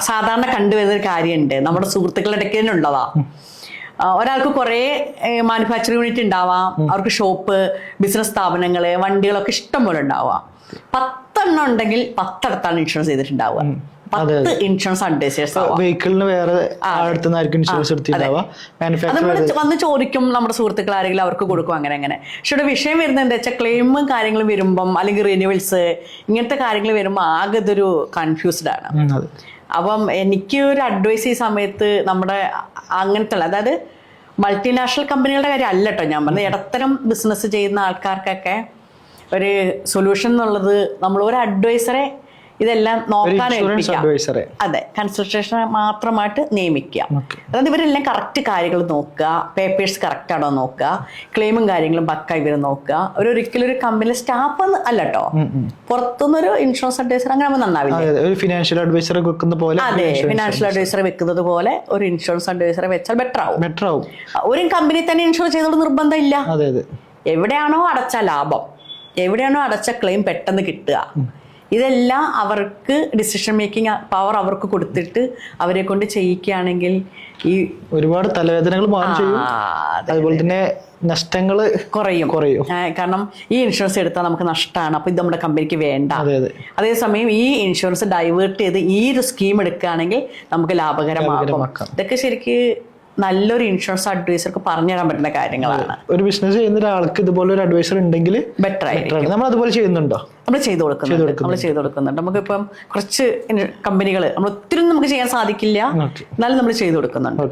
സാധാരണ കണ്ടുവരുന്നൊരു കാര്യമുണ്ട്, നമ്മുടെ സുഹൃത്തുക്കളുടെ ഇടയ്ക്ക് തന്നെ ഉള്ളതാ. ഒരാൾക്ക് കുറെ മാനുഫാക്ചറിംഗ് യൂണിറ്റ് ഉണ്ടാവാം, അവർക്ക് ഷോപ്പ്, ബിസിനസ് സ്ഥാപനങ്ങള്, വണ്ടികളൊക്കെ ഇഷ്ടം പോലെ ഉണ്ടാവാം. 10 ഉണ്ടെങ്കിൽ 10 ഇൻഷുറൻസ് ചെയ്തിട്ടുണ്ടാവുക. 10 ഇൻഷുറൻസ് അഡ്വൈസേഴ്സ് വെഹിക്കിളിന് വേറെ ഇൻഷുറൻസ് എടുത്തിട്ടുണ്ടാവുക. വന്ന് ചോദിക്കും നമ്മുടെ സുഹൃത്തുക്കൾ ആരെങ്കിലും, അവർക്ക് കൊടുക്കും, അങ്ങനെ അങ്ങനെ. പക്ഷെ ഇവിടെ വിഷയം വരുന്നത് എന്താ വെച്ചാൽ ക്ലെയിമും കാര്യങ്ങളും വരുമ്പം, അല്ലെങ്കിൽ റിന്യൂവൽസ് ഇങ്ങനത്തെ കാര്യങ്ങൾ വരുമ്പോൾ ആകെ ഇതൊരു കൺഫ്യൂസ്ഡ് ആണ്. അപ്പം എനിക്ക് ഒരു അഡ്വൈസ് ഈ സമയത്ത് നമ്മുടെ അങ്ങനത്തെ ഉള്ള, അതായത് മൾട്ടിനാഷണൽ കമ്പനികളുടെ കാര്യം അല്ല കേട്ടോ ഞാൻ പറഞ്ഞത്, ഇടത്തരം ബിസിനസ് ചെയ്യുന്ന ആൾക്കാർക്കൊക്കെ ഒരു സൊല്യൂഷൻ എന്നുള്ളത് നമ്മൾ ഒരു അഡ്വൈസറെ ഇതെല്ലാം നോക്കാൻ ഏൽപ്പിക്കാം. അതെ, കൺസൾട്ടേഷൻ മാത്രമായിട്ട് നിയമിക്കുക. അതായത് ഇവരെല്ലാം കറക്റ്റ് കാര്യങ്ങൾ നോക്കുക, പേപ്പേഴ്സ് കറക്റ്റ് ആണോ നോക്കുക, ക്ലെയിമും കാര്യങ്ങളും പക്ക ഇവർ നോക്കുക. ഒരിക്കലും ഒരു കമ്പനിയിലെ സ്റ്റാഫ് അല്ല കേട്ടോ, പുറത്തുനിന്നൊരു ഇൻഷുറൻസ് അഡ്വൈസർ അങ്ങനെ ആകുമ്പോൾ നന്നാവില്ല. ഫിനാൻഷ്യൽ അഡ്വൈസറെ വെക്കുന്ന പോലെ, അതെ, ഫിനാൻഷ്യൽ അഡ്വൈസറെ വെക്കുന്നത് പോലെ ഒരു ഇൻഷുറൻസ് അഡ്വൈസറെ വെച്ചാൽ ബെറ്റർ ആവും. ഒരു കമ്പനി തന്നെ ഇൻഷുർ ചെയ്തോട് നിർബന്ധമില്ല. എവിടെയാണോ അടച്ച ലാഭം, എവിടെയാണോ അടച്ച ക്ലെയിം പെട്ടെന്ന് കിട്ടുക, ഇതെല്ലാം അവർക്ക് ഡിസിഷൻ മേക്കിംഗ് പവർ അവർക്ക് കൊടുത്തിട്ട് അവരെ കൊണ്ട് ചെയ്യിക്കുകയാണെങ്കിൽ ഈ ഒരുപാട് തലവേദനകൾ മാറും ചെയ്യും. അതുപോലെ തന്നെ നഷ്ടങ്ങൾ കുറയും. കാരണം ഈ ഇൻഷുറൻസ് എടുത്താൽ നമുക്ക് നഷ്ടമാണ്, അപ്പൊ ഇത് നമ്മുടെ കമ്പനിക്ക് വേണ്ട. അതേസമയം ഈ ഇൻഷുറൻസ് ഡൈവേർട്ട് ചെയ്ത് ഈ ഒരു സ്കീം എടുക്കുകയാണെങ്കിൽ നമുക്ക് ലാഭകരമാകും. ഇതൊക്കെ ശരിക്ക് നല്ലൊരു ഇൻഷുറൻസ് അഡ്വൈസർക്ക് പറഞ്ഞു തരാൻ പറ്റുന്ന കാര്യങ്ങളാണ്. ഒരു ബിസിനസ് ചെയ്യുന്ന ഒരാൾക്ക് ഇതുപോലെ ഒരു അഡ്വൈസർ ഉണ്ടെങ്കിൽ ബെറ്റർ ആയിരിക്കും. നമ്മൾ അതുപോലെ ചെയ്യുന്നുണ്ടോ? നമ്മൾ ചെയ്തു കൊടുക്കുന്നുണ്ട്. നമുക്കിപ്പം കുറച്ച് കമ്പനികൾ നമ്മൾ ഒത്തിരി നമുക്ക് ചെയ്യാൻ സാധിക്കില്ല, എന്നാലും നമ്മൾ ചെയ്തു കൊടുക്കുന്നുണ്ട്.